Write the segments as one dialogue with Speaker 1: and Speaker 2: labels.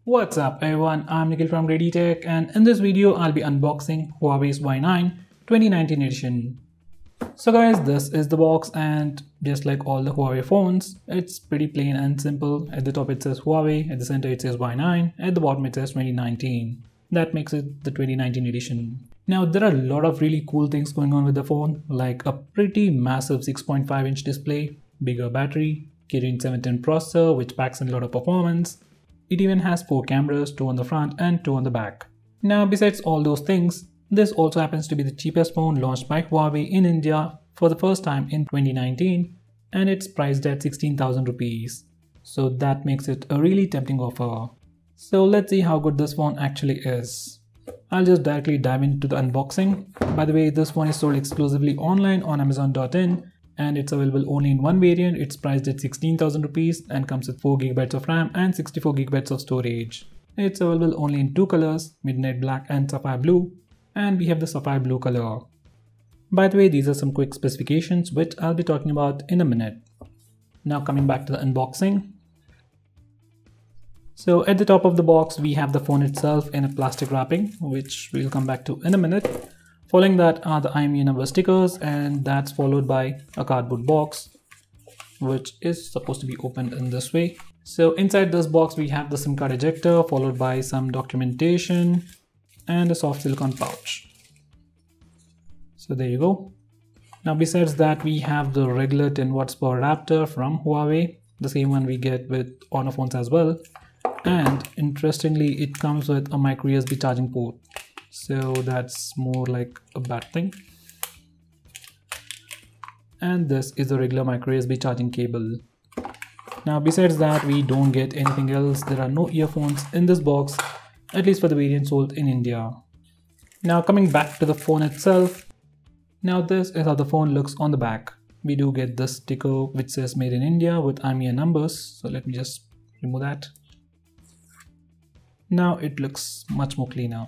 Speaker 1: What's up everyone, I'm Nikhil from Grady Tech, and in this video I'll be unboxing Huawei's Y9 2019 edition. So guys, this is the box, and just like all the Huawei phones, it's pretty plain and simple. At the top it says Huawei, at the center it says Y9, at the bottom it says 2019. That makes it the 2019 edition. Now there are a lot of really cool things going on with the phone, like a pretty massive 6.5-inch display, bigger battery, Kirin 710 processor which packs in a lot of performance. It even has 4 cameras, 2 on the front and 2 on the back. Now besides all those things, this also happens to be the cheapest phone launched by Huawei in India for the first time in 2019, and it's priced at 16,000 rupees. So that makes it a really tempting offer. So let's see how good this phone actually is. I'll just directly dive into the unboxing. By the way, this phone is sold exclusively online on Amazon.in, and it's available only in one variant. It's priced at 16,000 rupees and comes with 4GB of RAM and 64GB of storage. It's available only in 2 colors, Midnight Black and Sapphire Blue, and we have the Sapphire Blue color. By the way, these are some quick specifications which I'll be talking about in a minute. Now coming back to the unboxing. So at the top of the box we have the phone itself in a plastic wrapping, which we'll come back to in a minute. Following that are the IMEI number stickers, and that's followed by a cardboard box which is supposed to be opened in this way. So inside this box we have the SIM card ejector, followed by some documentation and a soft silicone pouch. So there you go. Now besides that we have the regular 10 watts power adapter from Huawei, the same one we get with Honor phones as well. And interestingly, it comes with a micro USB charging port. So that's more like a bad thing. And this is a regular micro USB charging cable. Now besides that we don't get anything else. There are no earphones in this box, at least for the variant sold in India. Now coming back to the phone itself. Now this is how the phone looks on the back. We do get this sticker which says made in India with IMEI numbers. So let me just remove that. Now it looks much more cleaner.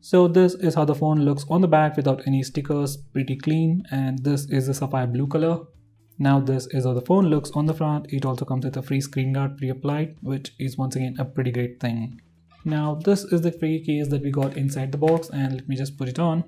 Speaker 1: So this is how the phone looks on the back without any stickers, pretty clean, and this is the Sapphire Blue color. Now this is how the phone looks on the front. It also comes with a free screen guard pre-applied, which is once again a pretty great thing. Now this is the free case that we got inside the box, and let me just put it on.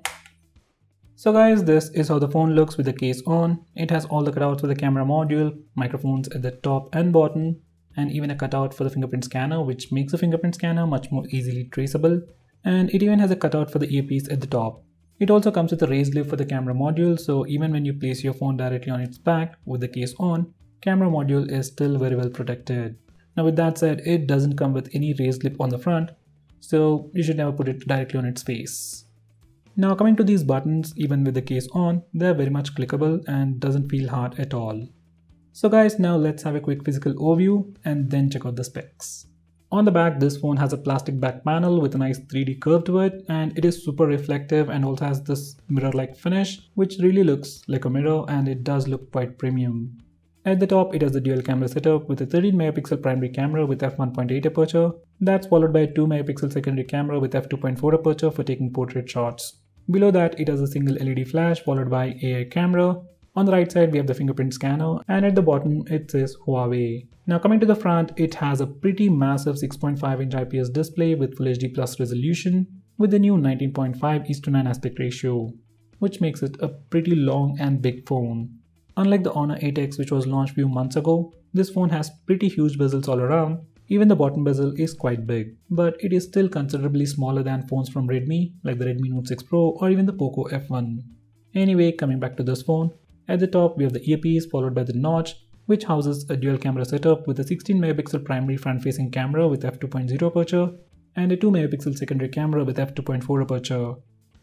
Speaker 1: So guys, this is how the phone looks with the case on. It has all the cutouts for the camera module, microphones at the top and bottom, and even a cutout for the fingerprint scanner, which makes the fingerprint scanner much more easily traceable. And it even has a cutout for the earpiece at the top. It also comes with a raised lip for the camera module, so even when you place your phone directly on its back with the case on, camera module is still very well protected. Now with that said, it doesn't come with any raised lip on the front, so you should never put it directly on its face. Now coming to these buttons, even with the case on, they're very much clickable and doesn't feel hard at all. So guys, now let's have a quick physical overview and then check out the specs. On the back, this phone has a plastic back panel with a nice 3D curve to it, and it is super reflective and also has this mirror-like finish, which really looks like a mirror, and it does look quite premium. At the top, it has the dual camera setup with a 13 megapixel primary camera with f1.8 aperture. That's followed by a 2 megapixel secondary camera with f2.4 aperture for taking portrait shots. Below that, it has a single LED flash followed by AI camera. On the right side, we have the fingerprint scanner, and at the bottom, it says Huawei. Now coming to the front, it has a pretty massive 6.5-inch IPS display with Full HD Plus resolution with the new 19.5:9 aspect ratio, which makes it a pretty long and big phone. Unlike the Honor 8X, which was launched a few months ago, this phone has pretty huge bezels all around. Even the bottom bezel is quite big, but it is still considerably smaller than phones from Redmi, like the Redmi Note 6 Pro or even the Poco F1. Anyway, coming back to this phone. At the top, we have the earpiece followed by the notch, which houses a dual camera setup with a 16 megapixel primary front-facing camera with f2.0 aperture and a 2 megapixel secondary camera with f2.4 aperture.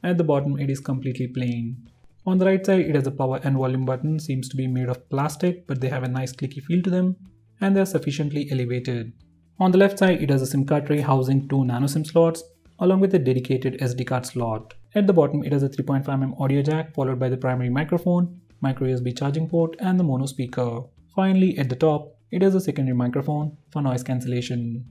Speaker 1: At the bottom, it is completely plain. On the right side, it has a power and volume button, seems to be made of plastic, but they have a nice clicky feel to them, and they are sufficiently elevated. On the left side, it has a SIM card tray housing 2 nano SIM slots, along with a dedicated SD card slot. At the bottom, it has a 3.5mm audio jack followed by the primary microphone, micro USB charging port and the mono speaker. Finally, at the top, it has a secondary microphone for noise cancellation.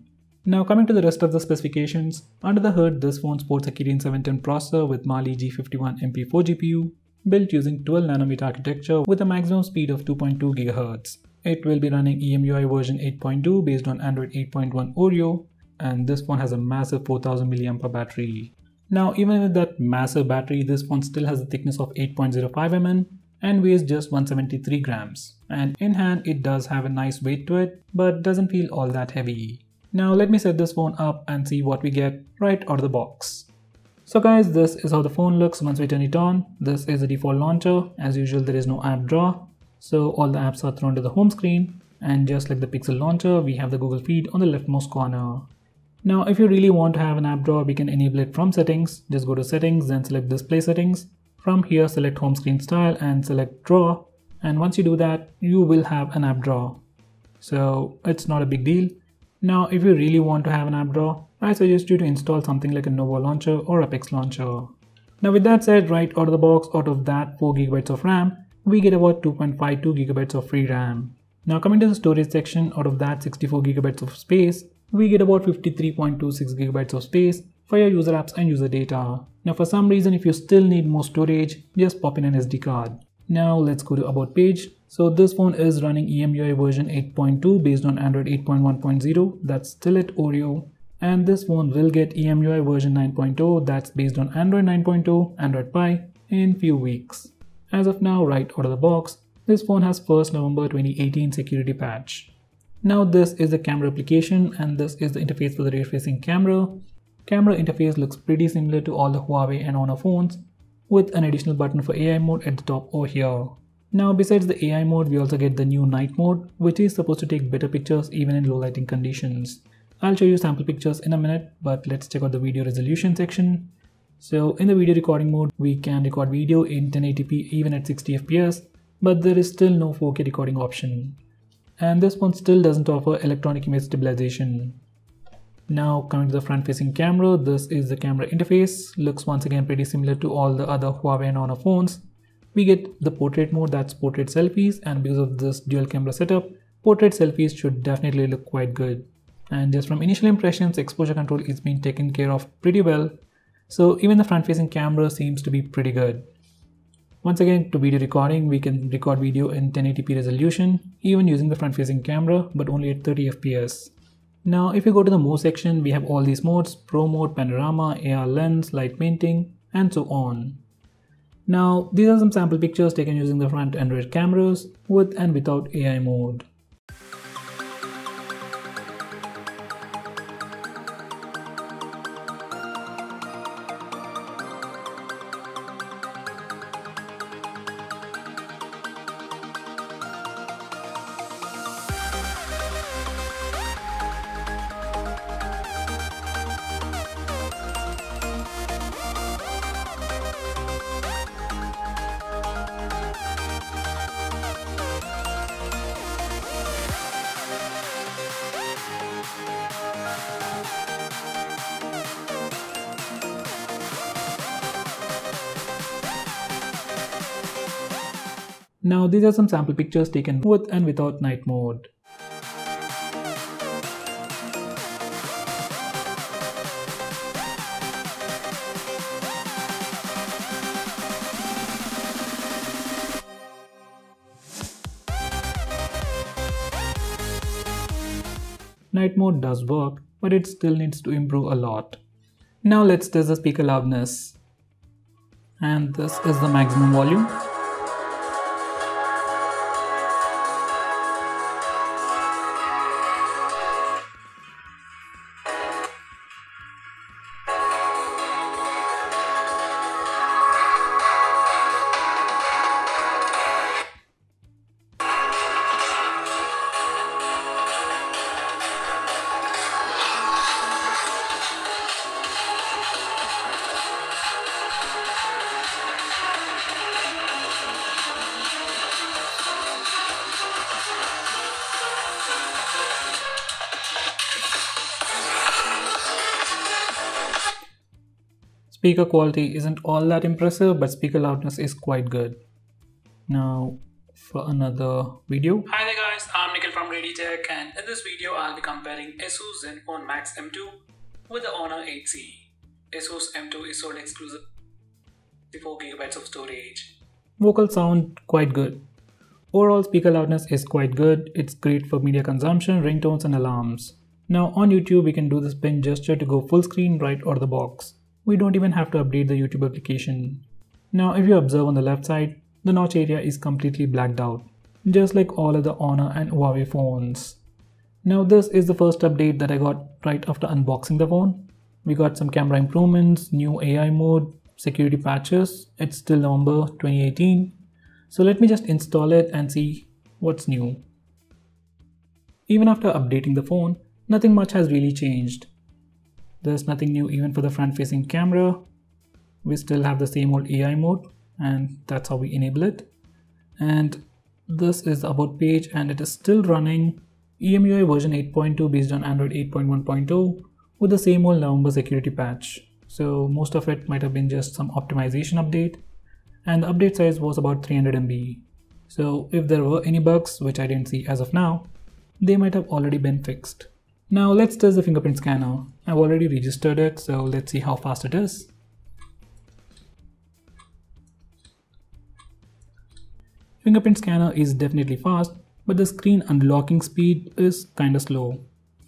Speaker 1: Now coming to the rest of the specifications, under the hood this phone sports a Kirin 710 processor with Mali G51 MP4 GPU, built using 12nm architecture with a maximum speed of 2.2 GHz. It will be running EMUI version 8.2 based on Android 8.1 Oreo, and this phone has a massive 4000 mAh battery. Now even with that massive battery, this phone still has a thickness of 8.05 mm and weighs just 173 grams. And in hand it does have a nice weight to it, but doesn't feel all that heavy. Now let me set this phone up and see what we get right out of the box. So guys, this is how the phone looks once we turn it on. This is the default launcher. As usual, there is no app drawer, so all the apps are thrown to the home screen, and just like the Pixel launcher, we have the Google feed on the leftmost corner. Now if you really want to have an app drawer, we can enable it from settings. Just go to settings, then select display settings. From here select home screen style and select drawer, and once you do that you will have an app drawer. So it's not a big deal. Now if you really want to have an app drawer, I suggest you to install something like a Nova launcher or Apex launcher. Now with that said, right out of the box, out of that 4GB of RAM, we get about 2.52GB of free RAM. Now coming to the storage section, out of that 64GB of space, we get about 53.26GB of space for your user apps and user data. Now for some reason, if you still need more storage, just pop in an SD card. Now let's go to about page. So this phone is running EMUI version 8.2 based on Android 8.1.0, that's still at Oreo. And this phone will get EMUI version 9.0, that's based on Android 9.0, Android Pie, in few weeks. As of now, right out of the box, this phone has 1st November 2018 security patch. Now this is the camera application, and this is the interface for the rear-facing camera. Camera interface looks pretty similar to all the Huawei and Honor phones, with an additional button for AI mode at the top over here. Now besides the AI mode, we also get the new night mode, which is supposed to take better pictures even in low lighting conditions. I'll show you sample pictures in a minute, but let's check out the video resolution section. So in the video recording mode, we can record video in 1080p even at 60 fps, but there is still no 4K recording option. And this one still doesn't offer electronic image stabilization. Now coming to the front facing camera, this is the camera interface. Looks once again pretty similar to all the other Huawei and Honor phones. We get the portrait mode, that's portrait selfies, and because of this dual camera setup, portrait selfies should definitely look quite good. And just from initial impressions, exposure control is being taken care of pretty well. So even the front facing camera seems to be pretty good. Once again, to video recording, we can record video in 1080p resolution, even using the front facing camera, but only at 30 fps. Now if you go to the more section, we have all these modes: Pro mode, panorama, AR lens, light painting, and so on. Now these are some sample pictures taken using the front and rear cameras with and without AI mode. Now these are some sample pictures taken with and without night mode. Night mode does work, but it still needs to improve a lot. Now let's test the speaker loudness. And this is the maximum volume. Speaker quality isn't all that impressive, but speaker loudness is quite good. Now for another video.
Speaker 2: Hi there guys, I'm Nikhil from Ready Tech, and in this video I'll be comparing ASUS ZenFone Max M2 with the Honor 8C. ASUS M2 is sold exclusive to 4GB of storage.
Speaker 1: Vocals sound quite good. Overall speaker loudness is quite good. It's great for media consumption, ringtones and alarms. Now on YouTube, we can do this pin gesture to go full screen right out of the box. We don't even have to update the YouTube application. Now if you observe on the left side, the notch area is completely blacked out, just like all of the Honor and Huawei phones. Now this is the first update that I got right after unboxing the phone. We got some camera improvements, new AI mode, security patches. It's still November 2018. So let me just install it and see what's new. Even after updating the phone, nothing much has really changed. There's nothing new even for the front-facing camera. We still have the same old AI mode, and that's how we enable it. And this is the about page, and it is still running EMUI version 8.2 based on Android 8.1.2 with the same old November security patch. So most of it might have been just some optimization update, and the update size was about 300 MB. So if there were any bugs, which I didn't see as of now, they might have already been fixed. Now let's test the fingerprint scanner. I've already registered it, so let's see how fast it is. Fingerprint scanner is definitely fast, but the screen unlocking speed is kinda slow.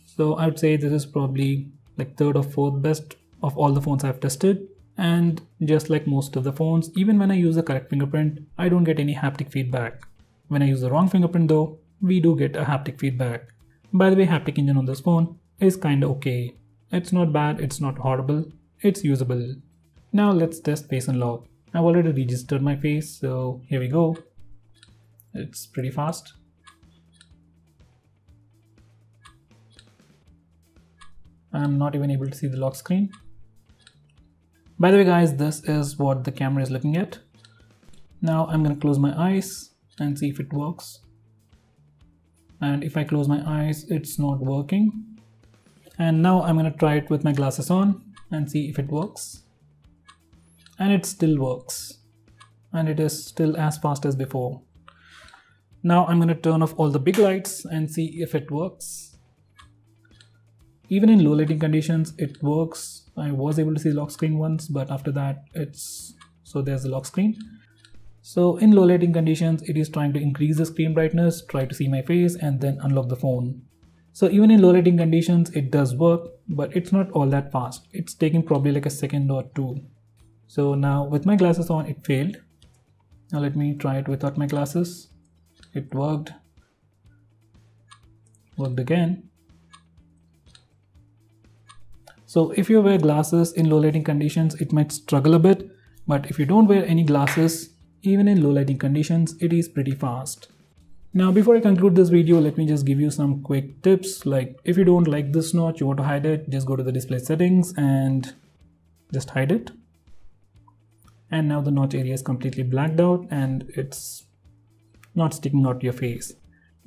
Speaker 1: So I would say this is probably like third or fourth best of all the phones I've tested. And just like most of the phones, even when I use the correct fingerprint, I don't get any haptic feedback. When I use the wrong fingerprint though, we do get a haptic feedback. By the way, haptic engine on this phone is kinda okay. It's not bad, it's not horrible, it's usable. Now let's test face unlock. I've already registered my face, so here we go. It's pretty fast. I'm not even able to see the lock screen. By the way guys, this is what the camera is looking at. Now I'm gonna close my eyes and see if it works. And if I close my eyes, it's not working. And now I'm gonna try it with my glasses on and see if it works. And it still works. And it is still as fast as before. Now I'm gonna turn off all the big lights and see if it works. Even in low lighting conditions, it works. I was able to see the lock screen once, but after that, there's the lock screen. So in low lighting conditions, it is trying to increase the screen brightness, try to see my face, and then unlock the phone. So even in low lighting conditions, it does work, but it's not all that fast. It's taking probably like a second or two. So now with my glasses on, it failed. Now let me try it without my glasses. It worked. Worked again. So if you wear glasses in low lighting conditions, it might struggle a bit, but if you don't wear any glasses, even in low lighting conditions, it is pretty fast. Now before I conclude this video, let me just give you some quick tips. Like if you don't like this notch, you want to hide it, just go to the display settings and just hide it. And now the notch area is completely blacked out and it's not sticking out to your face.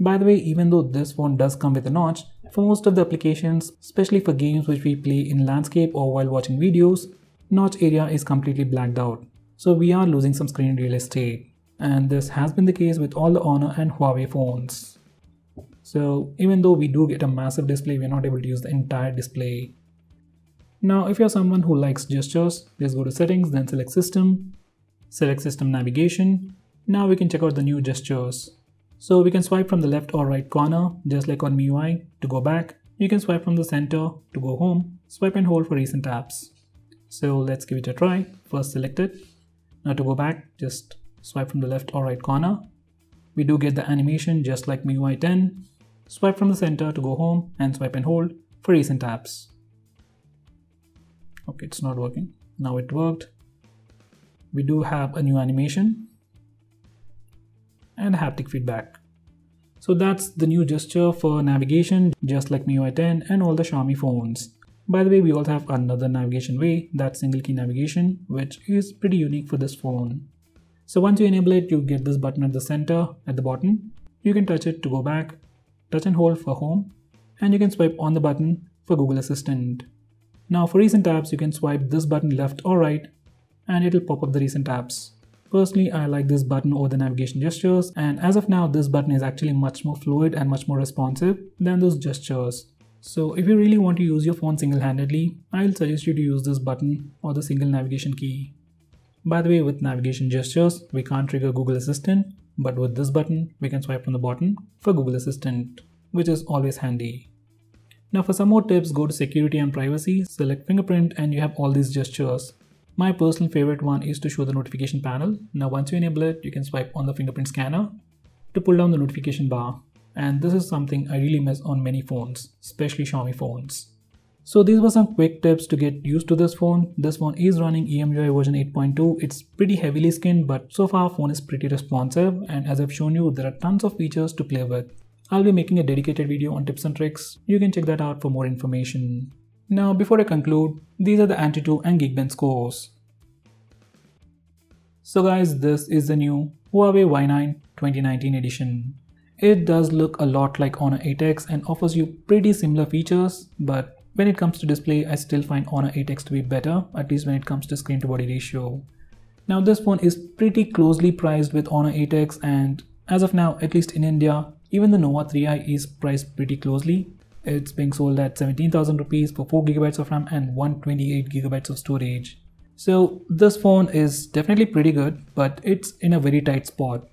Speaker 1: By the way, even though this phone does come with a notch, for most of the applications, especially for games which we play in landscape or while watching videos, notch area is completely blacked out. So we are losing some screen real estate. And this has been the case with all the Honor and Huawei phones. So even though we do get a massive display, we're not able to use the entire display. Now if you're someone who likes gestures, just go to settings, then select system navigation. Now we can check out the new gestures. So we can swipe from the left or right corner, just like on MIUI to go back. You can swipe from the center to go home, swipe and hold for recent apps. So let's give it a try. First select it. Now to go back, just swipe from the left or right corner. We do get the animation just like MIUI 10. Swipe from the center to go home and swipe and hold for recent apps. Okay, it's not working. Now it worked. We do have a new animation and haptic feedback. So that's the new gesture for navigation, just like MIUI 10 and all the Xiaomi phones. By the way, we also have another navigation way, that's single key navigation, which is pretty unique for this phone. So once you enable it, you get this button at the center, at the bottom. You can touch it to go back, touch and hold for home, and you can swipe on the button for Google Assistant. Now for recent apps, you can swipe this button left or right, and it'll pop up the recent apps. Personally, I like this button over the navigation gestures, and as of now, this button is actually much more fluid and much more responsive than those gestures. So if you really want to use your phone single-handedly, I'll suggest you to use this button or the single navigation key. By the way, with navigation gestures, we can't trigger Google Assistant, but with this button, we can swipe from the bottom for Google Assistant, which is always handy. Now for some more tips, go to security and privacy, select fingerprint, and you have all these gestures. My personal favorite one is to show the notification panel. Now once you enable it, you can swipe on the fingerprint scanner to pull down the notification bar. And this is something I really miss on many phones, especially Xiaomi phones. So these were some quick tips to get used to this phone. This phone is running EMUI version 8.2. It's pretty heavily skinned, but so far phone is pretty responsive, and as I've shown you, there are tons of features to play with. I'll be making a dedicated video on tips and tricks. You can check that out for more information. Now before I conclude, these are the Antutu and Geekbench scores. So guys, this is the new Huawei Y9 2019 edition. It does look a lot like Honor 8X and offers you pretty similar features, but when it comes to display, I still find Honor 8X to be better, at least when it comes to screen to body ratio. Now this phone is pretty closely priced with Honor 8X, and as of now, at least in India, even the Nova 3i is priced pretty closely. It's being sold at 17,000 rupees for 4GB of RAM and 128GB of storage. So this phone is definitely pretty good, but it's in a very tight spot.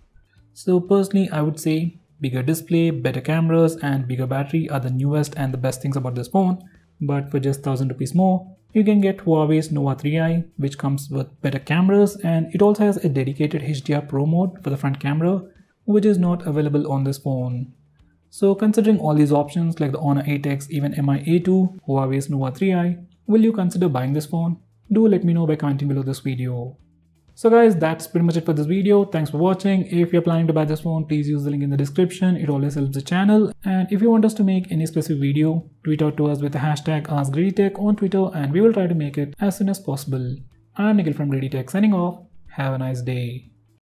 Speaker 1: So personally, I would say bigger display, better cameras, and bigger battery are the newest and the best things about this phone. But for just 1000 rupees more, you can get Huawei's Nova 3i, which comes with better cameras, and it also has a dedicated HDR Pro mode for the front camera, which is not available on this phone. So considering all these options like the Honor 8X, even Mi A2, Huawei's Nova 3i, will you consider buying this phone? Do let me know by commenting below this video. So guys, that's pretty much it for this video. Thanks for watching. If you're planning to buy this phone, please use the link in the description. It always helps the channel. And if you want us to make any specific video, tweet out to us with the hashtag AskGreedyTech on Twitter, and we will try to make it as soon as possible. I'm Nikhil from GreedyTech signing off. Have a nice day.